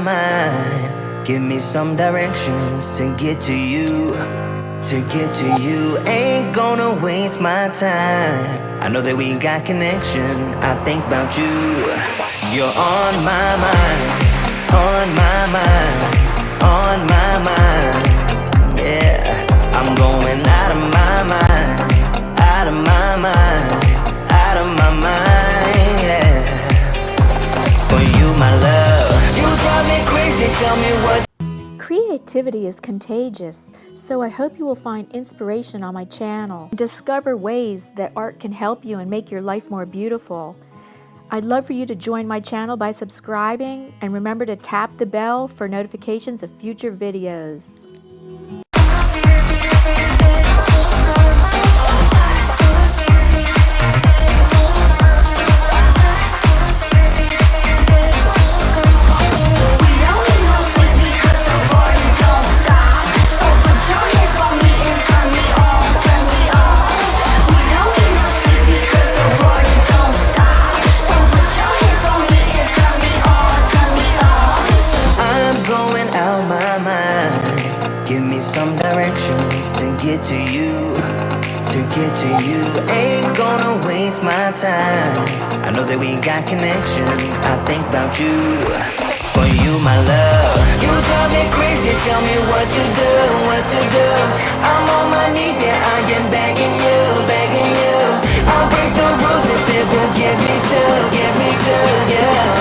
mind. Give me some directions to get to you. To get to you, ain't gonna waste my time. I know that we got connection, I think about you. You're on my mind, on my mind, on my mind. Yeah, I'm going out of my mind, out of my mind, out of my mind, yeah. For you, my love, you drive me crazy, tell me what. Creativity is contagious, so I hope you will find inspiration on my channel and discover ways that art can help you and make your life more beautiful. I'd love for you to join my channel by subscribing, and remember to tap the bell for notifications of future videos. Give me some directions to get to you. To get to you, ain't gonna waste my time. I know that we got connection, I think about you. For you, my love, you drive me crazy, tell me what to do, what to do. I'm on my knees, yeah, I am begging you, begging you. I'll break the rules if it will get me to, yeah.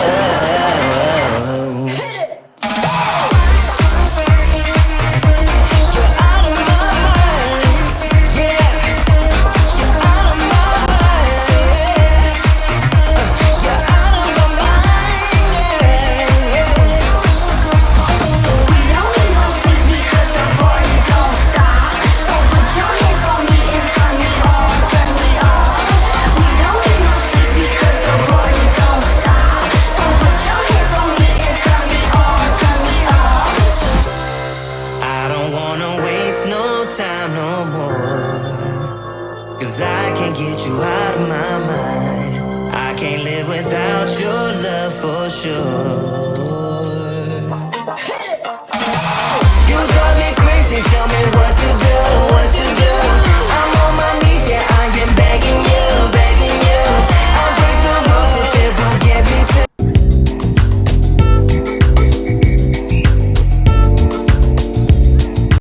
Time no more, 'cause I can't get you out of my mind. I can't live without your love for sure.